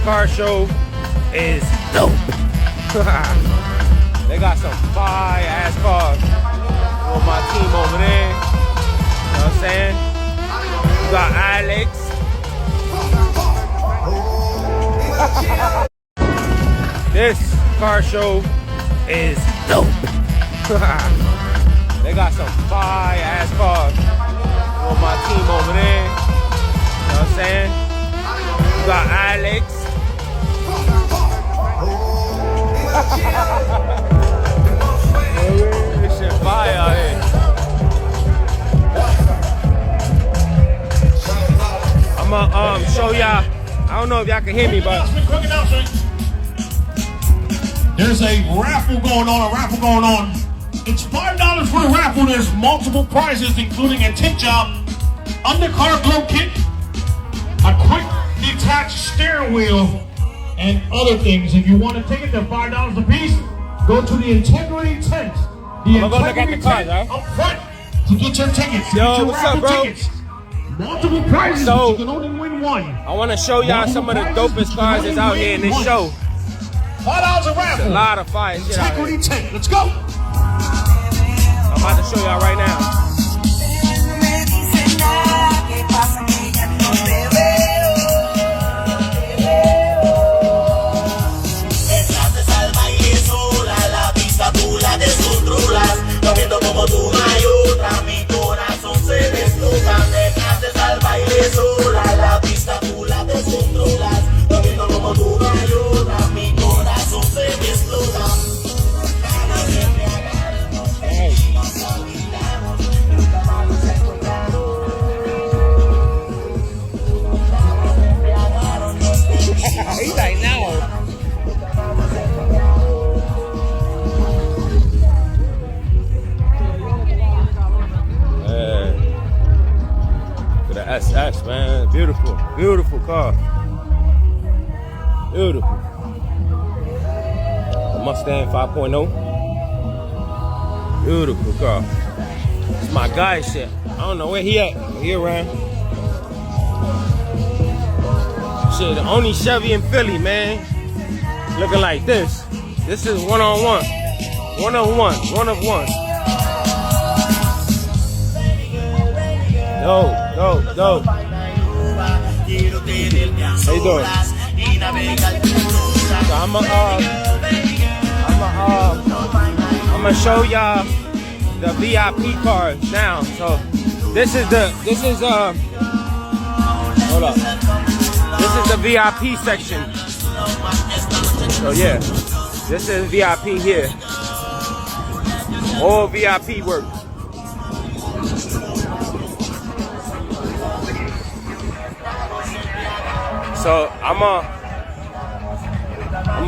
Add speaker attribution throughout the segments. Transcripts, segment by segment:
Speaker 1: car show is dope. They got some fire ass cars. With my team over there. You know what I'm saying? You got Alex. This car show is dope. They got some fire ass cars. With my team over there. You know what I'm saying? You got Alex. This shit fire out here. I'ma show y'all. I don't know if y'all can hear me, but
Speaker 2: there's a raffle going on. It's $5 for the raffle. There's multiple prizes, including a tint job, undercar glow kit, a quick detached steering wheel, and other things. If you want to take it, they're $5 a piece. Go to the Integrity Tent. The Integrity Tent up front to get your tickets.
Speaker 1: Yo, what's up, bro?
Speaker 2: Tickets. Multiple prizes, but you can only win one.
Speaker 1: I want to show y'all some of the dopest cars that's out here in this show.
Speaker 2: $5 a raffle.
Speaker 1: A lot of fire shit out here.
Speaker 2: Integrity Tent. Let's go.
Speaker 1: I'm about to show y'all right now. He's like, no. Look at the SS, man. Beautiful, beautiful car. Beautiful. A Mustang 5.0. Beautiful car. It's my guy shit. I don't know where he at. He around. Shit, the only Chevy in Philly, man. Looking like this. This is one-on-one. One of one. One of one. Dope. How you doing? So I'ma show y'all the VIP cars now. So this is hold up. This is the VIP section. So yeah, this is VIP here. All VIP work. So I'ma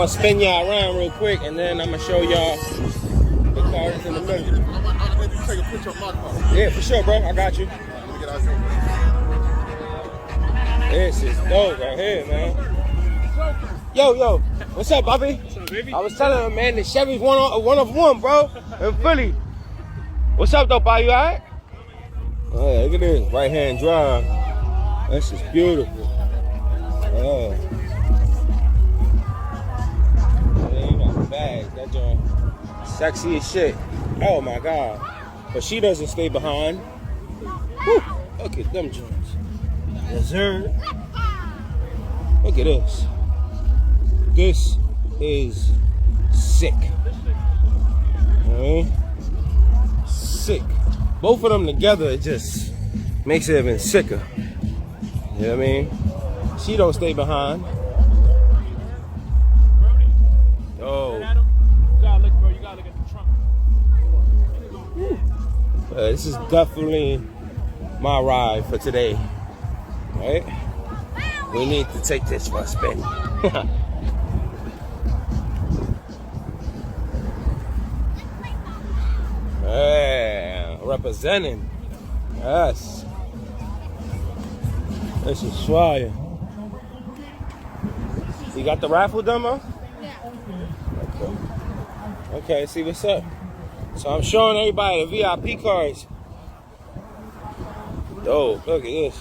Speaker 1: spin y'all around real quick, and then I'ma show y'all the cars in the middle.
Speaker 3: Take a picture of my car.
Speaker 1: Yeah, for sure, bro. I got you. This is dope right here, man. Yo, what's up, Bobby?
Speaker 3: What's up, baby?
Speaker 1: I was telling him, man, the Chevy's one of one, bro, in Philly. What's up, though, Bobby? You all right? Oh, yeah, look at this, right-hand drive. This is beautiful. Oh. Yeah, you got the bags. That joint sexy as shit. Oh my God. But she doesn't stay behind. Woo. Look at them joints. Yes, sir. Look at this. This is sick. Sick. Both of them together, it just makes it even sicker. You know what I mean? She don't stay behind. Oh.
Speaker 3: You gotta look at the trunk.
Speaker 1: This is definitely my ride for today. Right? We need to take this for a spin. Yeah, representing. Yes. This is fire. You got the raffle demo?
Speaker 4: Yeah.
Speaker 1: Okay, see what's up. So I'm showing everybody the VIP cards. Dope, look at this.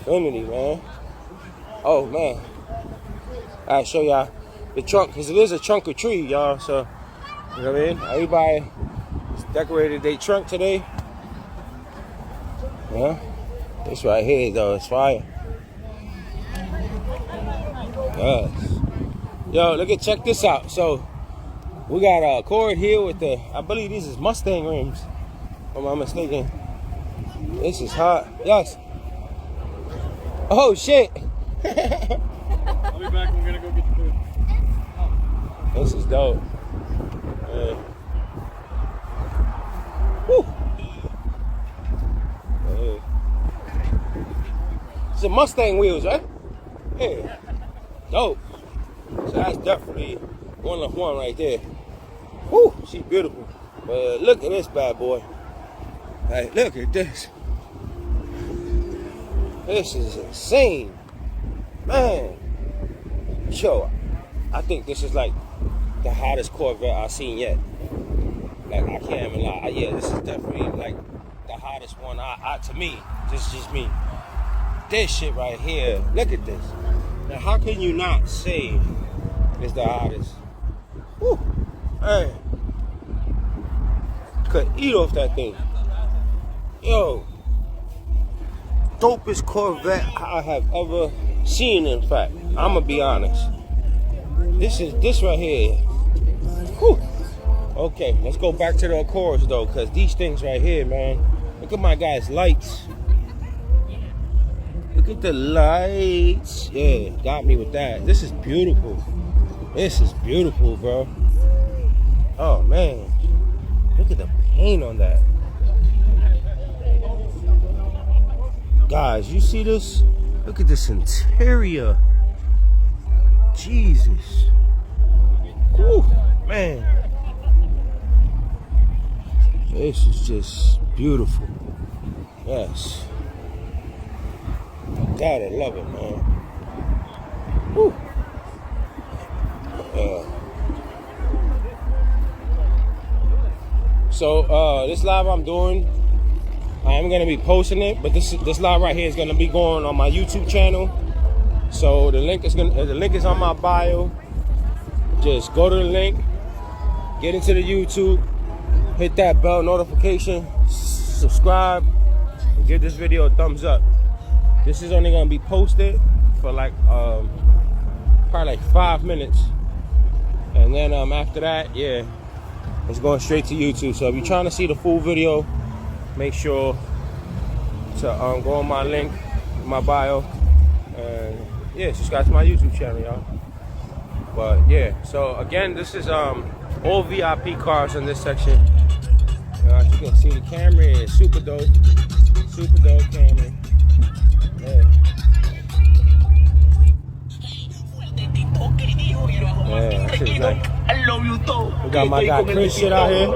Speaker 1: Infiniti, man. Oh, man. I'll show y'all the trunk, because it is a trunk or treat, y'all. So, you know what I mean? Everybody decorated their trunk today. Yeah. This right here, though, it's fire. Yes. Yo, check this out. So, we got a Accord here with the, I believe these is Mustang rims, if I'm not mistaken. This is hot. Yes. Oh, shit.
Speaker 3: I'll be back. We're gonna go get the food.
Speaker 1: This is dope. Yeah. Woo. Yeah. It's a Mustang wheels, right? Yeah. Dope. So that's definitely one of one right there. Woo, she's beautiful. But look at this bad boy. Hey, look at this. This is insane. Man. Yo, I think this is like the hottest Corvette I've seen yet. Like, I can't even lie. Yeah, this is definitely like the hottest one to me. This is just me. This shit right here. Look at this. Now, how can you not say it's the hottest? Woo. Hey. Could eat off that thing. Yo. Dopest Corvette I have ever seen, in fact. I'ma be honest. This right here. Whew. Okay, let's go back to the Accords though, because these things right here, man. Look at my guy's lights. Look at the lights. Yeah, got me with that. This is beautiful. This is beautiful, bro. Oh, man. Look at the paint on that. Guys, you see this? Look at this interior. Jesus. Whew, man. This is just beautiful. Yes. Gotta love it, man. Whew. So this live I'm doing, I'm gonna be posting it, but this live right here is gonna be going on my YouTube channel. So the link is on my bio. Just go to the link, get into the YouTube, hit that bell notification, subscribe, and give this video a thumbs up. This is only gonna be posted for like probably like 5 minutes, and then after that, yeah, it's going straight to YouTube. So if you're trying to see the full video, make sure to go on my link, my bio, and yeah, subscribe to my YouTube channel, y'all. But yeah, so again, this is all VIP cars in this section. As you can see, the Camry is super dope Camry. Yeah. Yeah, that shit's nice. We got my guy Chris shit out here.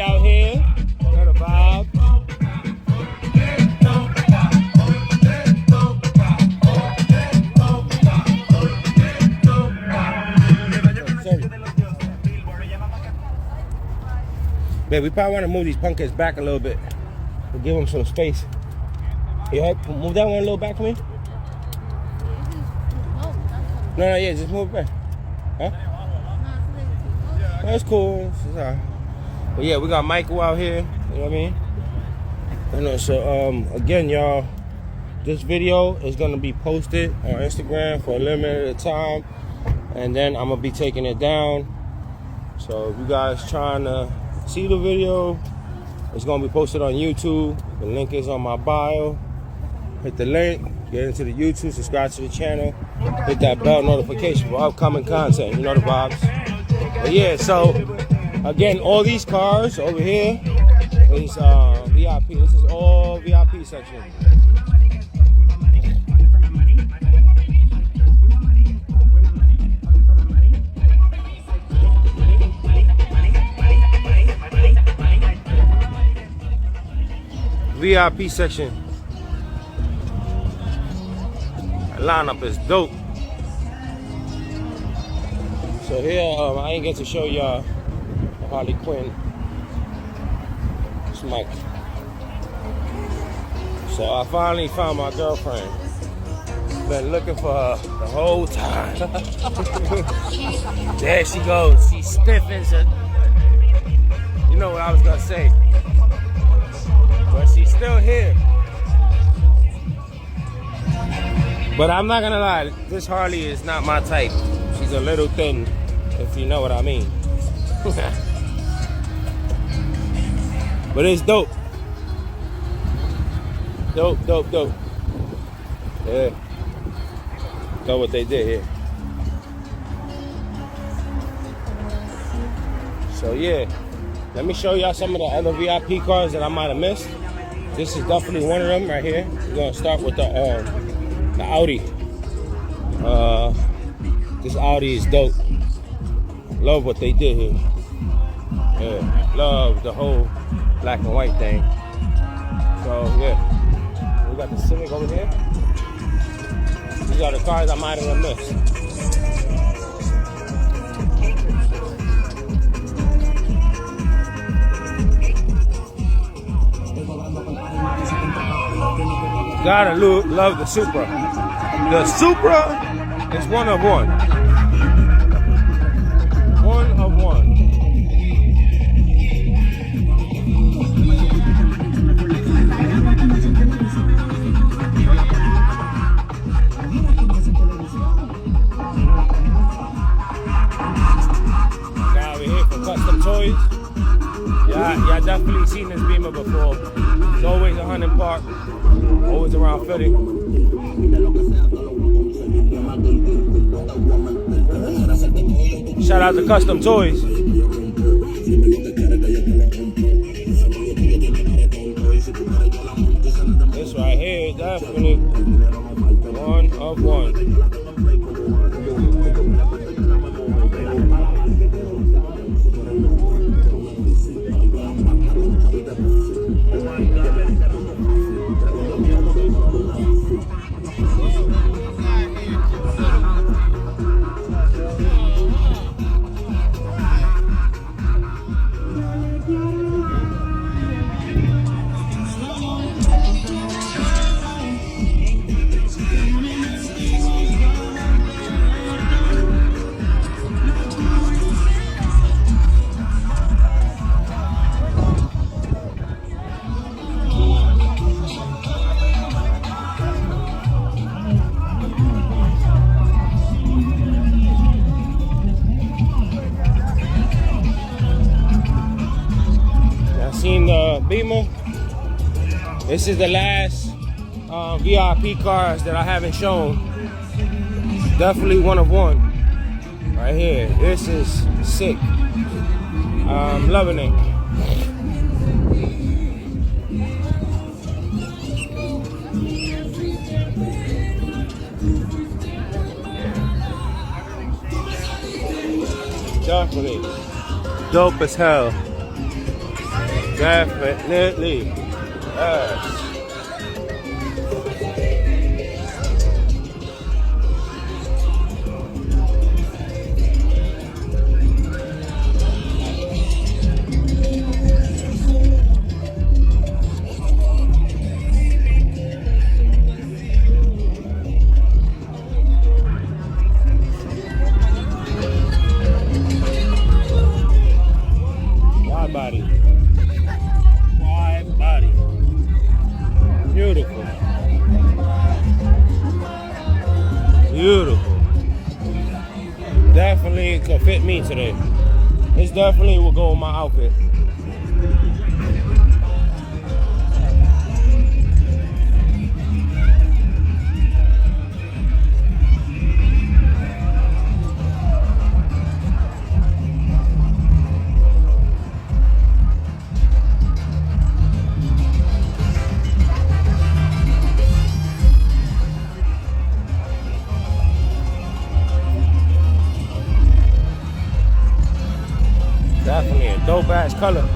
Speaker 1: Out here, got a vibe. Babe, we probably want to move these punkers back a little bit. We'll give them some space. Yeah, move that one a little back for me. No, yeah, just move it back. Huh? That's cool. It's all right. But yeah, we got Michael out here, you know what I mean? And so again, y'all, this video is gonna be posted on Instagram for a limited time, and then I'm gonna be taking it down. So if you guys trying to see the video, it's gonna be posted on YouTube. The link is on my bio. hit the link, get into the YouTube, subscribe to the channel, hit that bell notification for upcoming content. You know the vibes. But yeah, so again, all these cars over here is VIP. This is all VIP section. VIP section. That lineup is dope. So here, I ain't get to show y'all Harley Quinn. It's Mike. So I finally found my girlfriend. Been looking for her the whole time. There she goes. She stiff as a... You know what I was gonna say. But she's still here. But I'm not gonna lie, this Harley is not my type. She's a little thin, if you know what I mean. But it's dope. Dope, dope, dope. Yeah. Know what they did here. So yeah, let me show y'all some of the other VIP cars that I might have missed. This is definitely one of them right here. We're gonna start with the Audi. This Audi is dope. Love what they did here. Yeah, love the whole black and white thing. So yeah, we got the Civic over here. These are the cars I might have missed. Gotta love the Supra. The Supra is one of one. One of one. Guy over here for Custom Toys. Y'all definitely seen this Beamer before. It's always a Hunting Park. Always around Philly. Shout out to Custom Toys. This right here is definitely one of one. Seen the Beamer. This is the last VIP cars that I haven't shown. Definitely one of one. Right here. This is sick. I'm loving it. Definitely. Dope as hell. Definitely. Yes. Wide body. Wide body. Beautiful. Beautiful. Definitely could fit me today. This definitely will go with my outfit. dope ass color.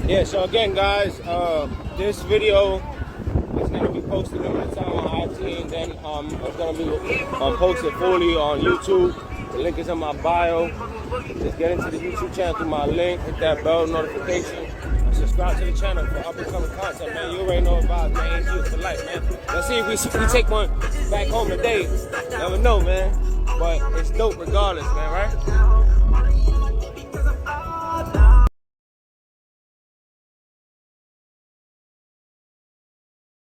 Speaker 1: Yeah, so again, guys, this video is going to be posted in my time on IG, and then it's going to be posted fully on YouTube. The link is in my bio. Just get into the YouTube channel through my link, hit that bell notification, and subscribe to the channel for up and coming content, man. You already know about man, you for life, man. Let's see if we take one back home today. Never know, man. But it's dope regardless, man, right?